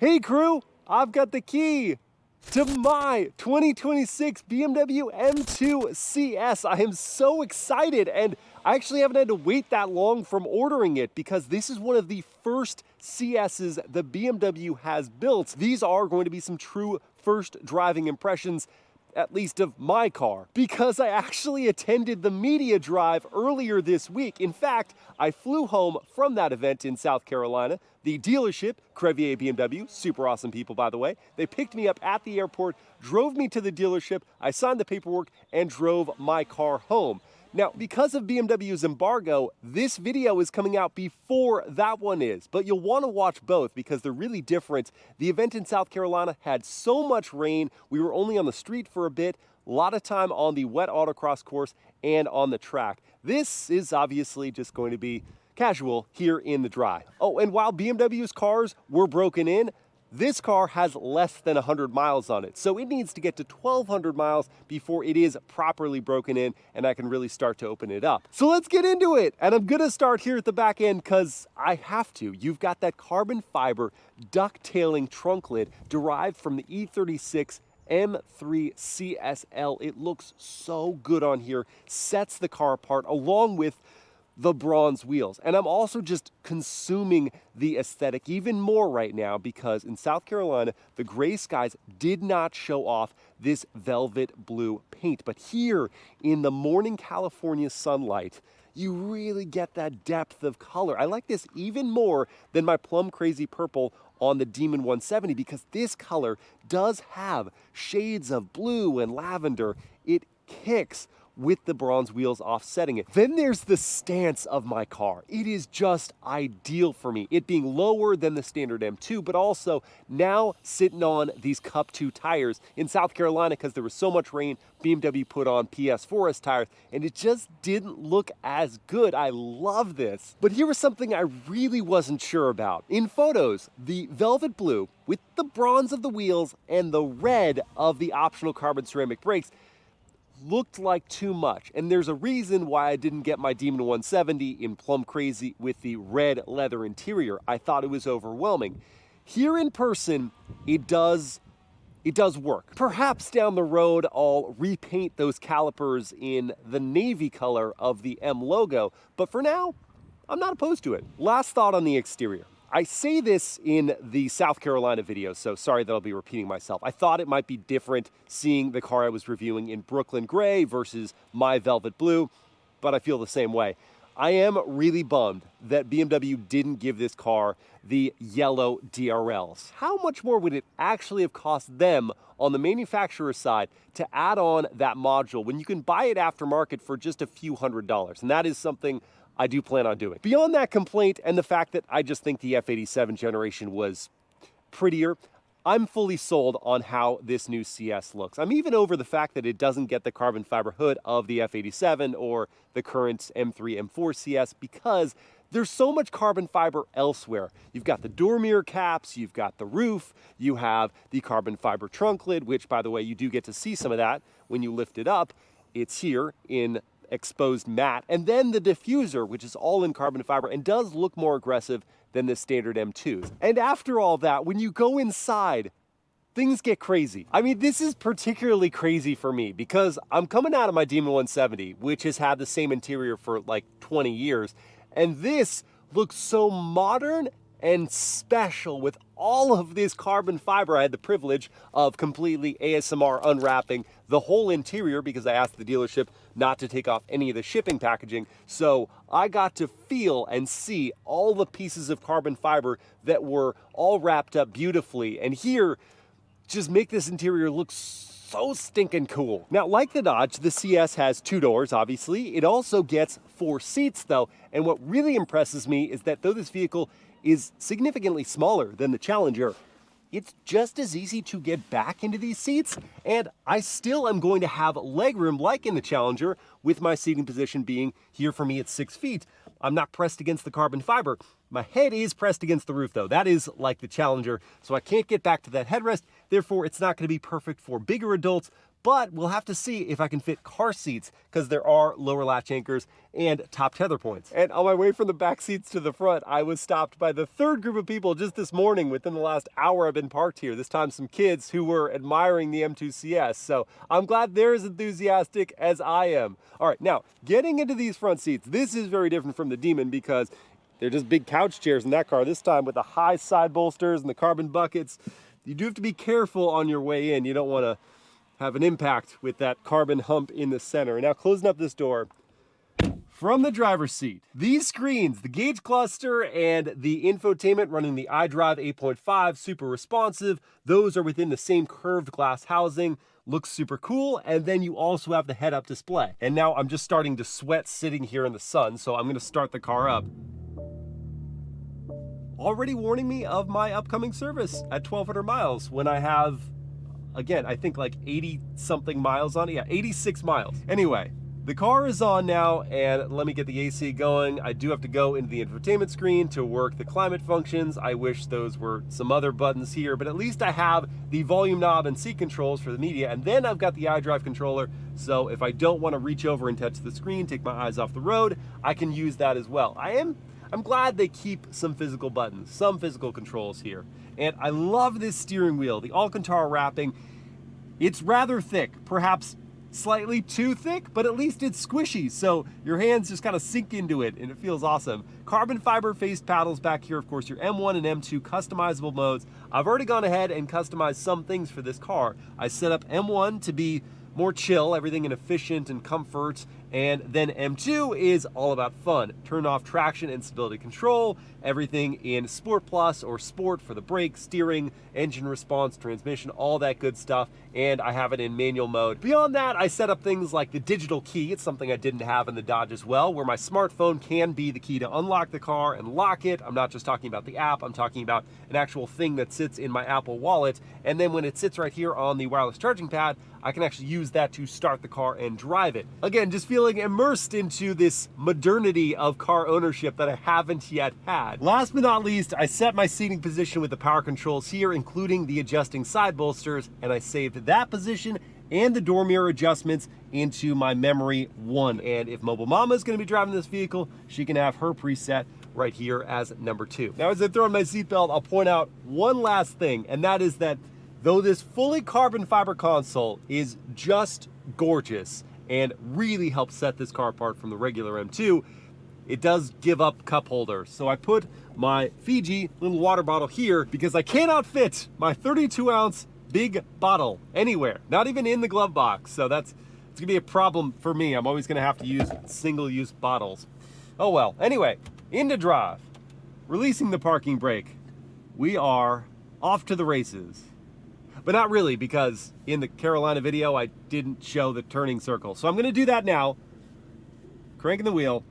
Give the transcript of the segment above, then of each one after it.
Hey crew, I've got the key to my 2026 BMW M2 CS. I am so excited, and I actually haven't had to wait that long from ordering it because this is one of the first CSs the BMW has built. These are going to be some true first driving impressions, at least of my car, because I actually attended the media drive earlier this week. In fact, I flew home from that event in South Carolina. The dealership, Crevier BMW, super awesome people by the way, they picked me up at the airport, drove me to the dealership, I signed the paperwork, and drove my car home. Now, because of BMW's embargo, this video is coming out before that one is, but you'll want to watch both because they're really different. The event in South Carolina had so much rain, we were only on the street for a bit, a lot of time on the wet autocross course and on the track. This is obviously just going to be casual here in the dry. Oh, and while BMW's cars were broken in, this car has less than 100 miles on it, so it needs to get to 1,200 miles before it is properly broken in and I can really start to open it up. So let's get into it, and I'm gonna start here at the back end because I have to. You've got that carbon fiber ducktailing trunk lid derived from the E36 M3 CSL. It looks so good on here, sets the car apart along with the bronze wheels. And I'm also just consuming the aesthetic even more right now because in South Carolina, the gray skies did not show off this velvet blue paint. But here in the morning California sunlight, you really get that depth of color. I like this even more than my plum crazy purple on the Demon 170 because this color does have shades of blue and lavender. It kicks with the bronze wheels offsetting it. Then there's the stance of my car. It is just ideal for me. It being lower than the standard M2, but also now sitting on these Cup 2 tires. In South Carolina, because there was so much rain, BMW put on PS4S tires, and it just didn't look as good. I love this. But here was something I really wasn't sure about. In photos, the velvet blue with the bronze of the wheels and the red of the optional carbon ceramic brakes looked like too much, and there's a reason why I didn't get my Demon 170 in plum crazy with the red leather interior. I thought it was overwhelming. Here in person, it does work. Perhaps down the road I'll repaint those calipers in the navy color of the M logo, but for now, I'm not opposed to it. Last thought on the exterior. I say this in the South Carolina video, so sorry that I'll be repeating myself. I thought it might be different seeing the car I was reviewing in Brooklyn Gray versus my Velvet Blue, but I feel the same way. I am really bummed that BMW didn't give this car the yellow DRLs. How much more would it actually have cost them on the manufacturer's side to add on that module when you can buy it aftermarket for just a few $100s? And that is something I do plan on doing. Beyond that complaint and the fact that I just think the F87 generation was prettier, I'm fully sold on how this new CS looks. I'm even over the fact that it doesn't get the carbon fiber hood of the F87 or the current M3, M4 CS because there's so much carbon fiber elsewhere. You've got the door mirror caps, you've got the roof, you have the carbon fiber trunk lid, which by the way, you do get to see some of that when you lift it up. It's here in exposed matte, and then the diffuser, which is all in carbon fiber and does look more aggressive than the standard M2s. And after all that, when you go inside, things get crazy. I mean, this is particularly crazy for me because I'm coming out of my Demon 170, which has had the same interior for like 20 years, and this looks so modern and special with all of this carbon fiber. I had the privilege of completely ASMR unwrapping the whole interior because I asked the dealership not to take off any of the shipping packaging. So I got to feel and see all the pieces of carbon fiber that were all wrapped up beautifully. And here, just make this interior look so stinking cool. Now, like the Dodge, the CS has 2 doors, obviously. It also gets 4 seats though. And what really impresses me is that though this vehicle is significantly smaller than the Challenger, it's just as easy to get back into these seats, and I still am going to have legroom like in the Challenger, with my seating position being here for me at 6 feet. I'm not pressed against the carbon fiber. My head is pressed against the roof though. That is like the Challenger, so I can't get back to that headrest. Therefore, it's not going to be perfect for bigger adults, but we'll have to see if I can fit car seats because there are lower latch anchors and top tether points. And on my way from the back seats to the front, I was stopped by the third group of people just this morning within the last hour I've been parked here. This time some kids who were admiring the M2 CS. So I'm glad they're as enthusiastic as I am. All right, now getting into these front seats, this is very different from the Demon because they're just big couch chairs in that car. This time with the high side bolsters and the carbon buckets. You do have to be careful on your way in. You don't want to have an impact with that carbon hump in the center. Now closing up this door, from the driver's seat, these screens, the gauge cluster and the infotainment running the iDrive 8.5, super responsive, those are within the same curved glass housing. Looks super cool. And then you also have the head-up display. And now I'm just starting to sweat sitting here in the sun, so I'm going to start the car up. Already warning me of my upcoming service at 1,200 miles when I have, again, I think like 80 something miles on it. Yeah, 86 miles. Anyway, the car is on now, and let me get the AC going. I do have to go into the infotainment screen to work the climate functions. I wish those were some other buttons here, but at least I have the volume knob and seat controls for the media, and then I've got the iDrive controller, so if I don't want to reach over and touch the screen, take my eyes off the road, I can use that as well. I'm glad they keep some physical buttons, some physical controls here. And I love this steering wheel, the Alcantara wrapping. It's rather thick, perhaps slightly too thick, but at least it's squishy, so your hands just kind of sink into it and it feels awesome. Carbon fiber faced paddles back here, of course, your M1 and M2 customizable modes. I've already gone ahead and customized some things for this car. I set up M1 to be more chill, everything in efficient and comfort, and then M2 is all about fun. Turn off traction and stability control, everything in Sport Plus or Sport for the brake, steering, engine response, transmission, all that good stuff, and I have it in manual mode. Beyond that, I set up things like the digital key. It's something I didn't have in the Dodge as well, where my smartphone can be the key to unlock the car and lock it. I'm not just talking about the app, I'm talking about an actual thing that sits in my Apple Wallet, and then when it sits right here on the wireless charging pad, I can actually use that to start the car and drive it. Again, just feeling immersed into this modernity of car ownership that I haven't yet had. Last but not least, I set my seating position with the power controls here, including the adjusting side bolsters, and I saved that position and the door mirror adjustments into my memory 1. And if Mobile Mama is going to be driving this vehicle, she can have her preset right here as number 2. Now, as I throw on my seatbelt, I'll point out one last thing, and that is that though this fully carbon fiber console is just gorgeous and really helps set this car apart from the regular M2, it does give up cup holders. So I put my Fiji little water bottle here because I cannot fit my 32-ounce big bottle anywhere, not even in the glove box. So it's gonna be a problem for me. I'm always gonna have to use single-use bottles. Oh well. Anyway, into drive. Releasing the parking brake. We are off to the races. But not really, because in the Carolina video, I didn't show the turning circle. So I'm going to do that now. Cranking the wheel.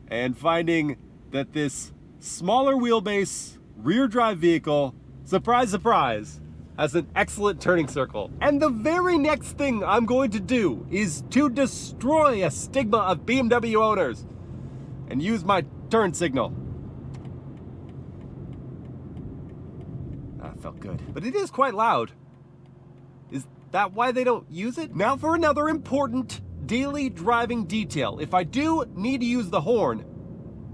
And finding that this smaller wheelbase rear drive vehicle, surprise, surprise, has an excellent turning circle. And the very next thing I'm going to do is to destroy a stigma of BMW owners and use my turn signal. Felt good, but it is quite loud. Is that why they don't use it? Now for another important daily driving detail. If I do need to use the horn,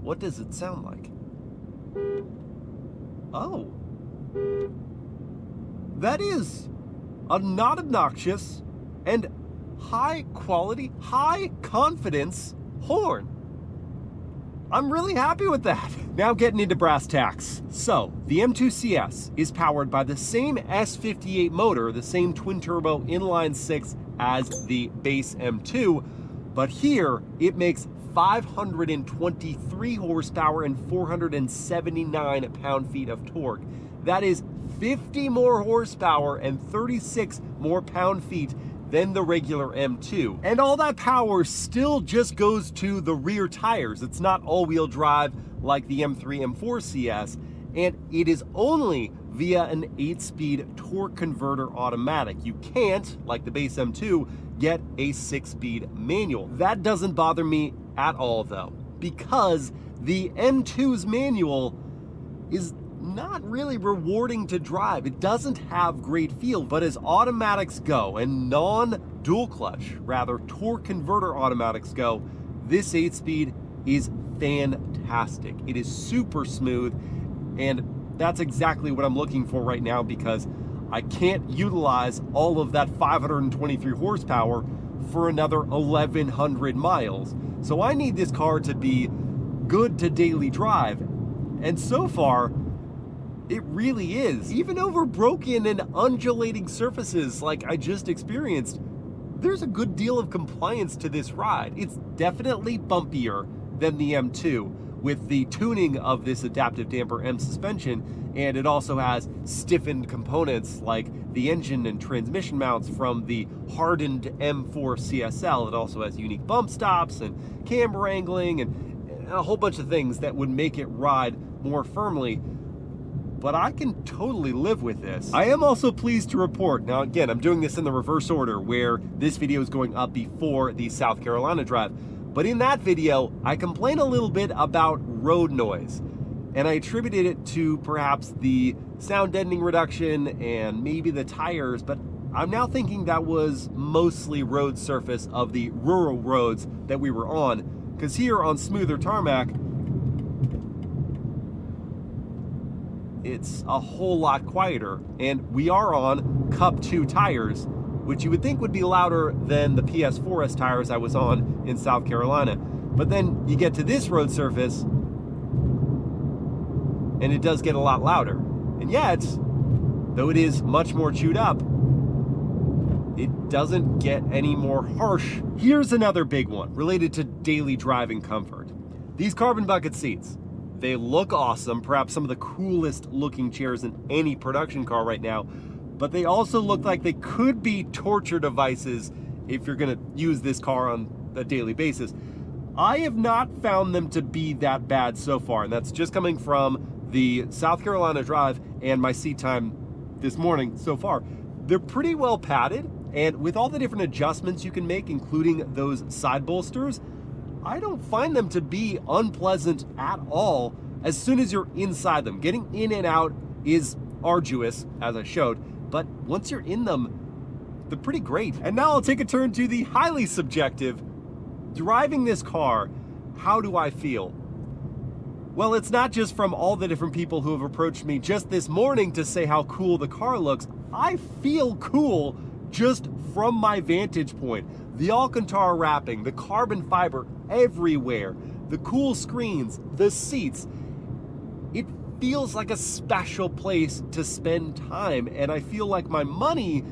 what does it sound like? Oh. That is a not obnoxious and high quality, high confidence horn. I'm really happy with that. Now getting into brass tacks. So, the M2 CS is powered by the same S58 motor, the same twin-turbo inline-6 as the base M2, but here it makes 523 horsepower and 479 pound-feet of torque. That is 50 more horsepower and 36 more pound-feet than the regular M2. And all that power still just goes to the rear tires. It's not all-wheel drive like the M3, M4 CS, and it is only via an 8-speed torque converter automatic. You can't, like the base M2, get a 6-speed manual. That doesn't bother me at all though, because the M2's manual is not really rewarding to drive. It doesn't have great feel, but as automatics go, and non-dual clutch, rather torque converter automatics go, this 8-speed is fantastic. It is super smooth, and that's exactly what I'm looking for right now, because I can't utilize all of that 523 horsepower for another 1,100 miles. So I need this car to be good to daily drive. And so far, it really is. Even over broken and undulating surfaces like I just experienced, there's a good deal of compliance to this ride. It's definitely bumpier than the M2 with the tuning of this adaptive damper M suspension, and it also has stiffened components like the engine and transmission mounts from the hardened M4 CSL. It also has unique bump stops and camber angling and a whole bunch of things that would make it ride more firmly. But I can totally live with this. I am also pleased to report, now again, I'm doing this in the reverse order where this video is going up before the South Carolina drive. But in that video, I complained a little bit about road noise, and I attributed it to perhaps the sound deadening reduction and maybe the tires, but I'm now thinking that was mostly road surface of the rural roads that we were on, because here on smoother tarmac, it's a whole lot quieter, and we are on Cup 2 tires, which you would think would be louder than the PS4S tires I was on in South Carolina. But then you get to this road surface, and it does get a lot louder. And yet, though it is much more chewed up, it doesn't get any more harsh. Here's another big one related to daily driving comfort. These carbon bucket seats. They look awesome, perhaps some of the coolest looking chairs in any production car right now, but they also look like they could be torture devices if you're gonna use this car on a daily basis. I have not found them to be that bad so far, and that's just coming from the South Carolina drive and my seat time this morning so far. They're pretty well padded, and with all the different adjustments you can make, including those side bolsters, I don't find them to be unpleasant at all as soon as you're inside them. Getting in and out is arduous, as I showed, but once you're in them, they're pretty great. And now I'll take a turn to the highly subjective. Driving this car, how do I feel? Well, it's not just from all the different people who have approached me just this morning to say how cool the car looks. I feel cool just from my vantage point. The Alcantara wrapping, the carbon fiber everywhere, the cool screens, the seats. It feels like a special place to spend time, and I feel like my money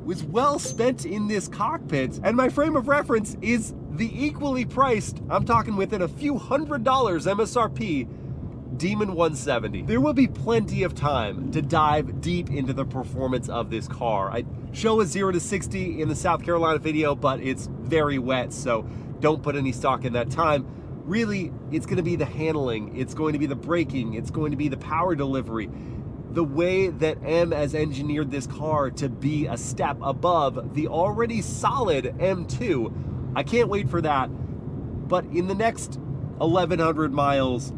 was well spent in this cockpit, and my frame of reference is the equally priced, I'm talking within a few $100 MSRP, Demon 170. There will be plenty of time to dive deep into the performance of this car. I show a 0 to 60 in the South Carolina video, but it's very wet, so don't put any stock in that time. Really, it's going to be the handling, it's going to be the braking, it's going to be the power delivery. The way that M has engineered this car to be a step above the already solid M2. I can't wait for that. But in the next 1,100 miles,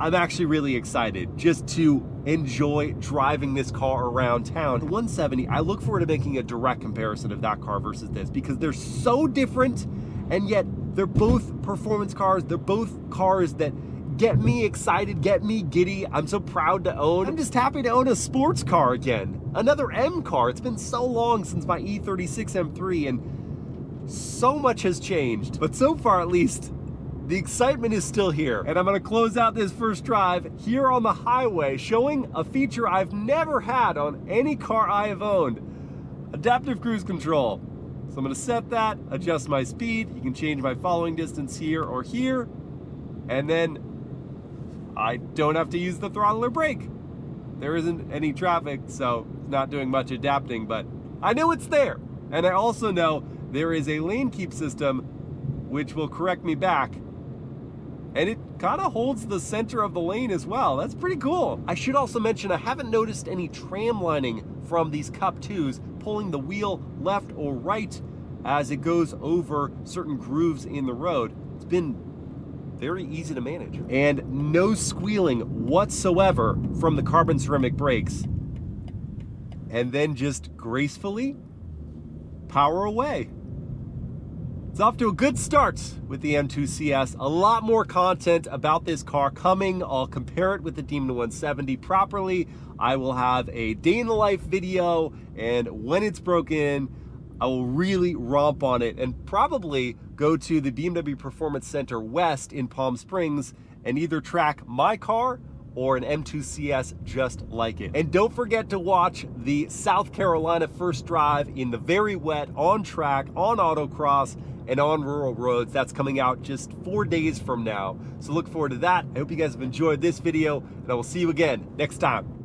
I'm actually really excited just to enjoy driving this car around town. The 170, I look forward to making a direct comparison of that car versus this, because they're so different, and yet they're both performance cars. They're both cars that get me excited, get me giddy. I'm so proud to own. I'm just happy to own a sports car again. Another M car. It's been so long since my E36 M3, and so much has changed. But so far, at least, the excitement is still here. And I'm gonna close out this first drive here on the highway, showing a feature I've never had on any car I have owned: adaptive cruise control. So I'm gonna set that, adjust my speed. You can change my following distance here or here. And then I don't have to use the throttle or brake. There isn't any traffic, so it's not doing much adapting, but I know it's there. And I also know there is a lane keep system which will correct me back. And it kind of holds the center of the lane as well. That's pretty cool. I should also mention I haven't noticed any tram lining from these Cup 2s pulling the wheel left or right as it goes over certain grooves in the road. It's been very easy to manage. And no squealing whatsoever from the carbon ceramic brakes. and then just gracefully power away. It's off to a good start with the M2 CS. A lot more content about this car coming. I'll compare it with the Demon 170 properly. I will have a day in the life video, and when it's broken, I will really romp on it and probably go to the BMW Performance Center West in Palm Springs and either track my car or an M2 CS just like it. And don't forget to watch the South Carolina first drive in the very wet, on track, on autocross, and on rural roads. That's coming out just 4 days from now. So look forward to that. I hope you guys have enjoyed this video, and I will see you again next time.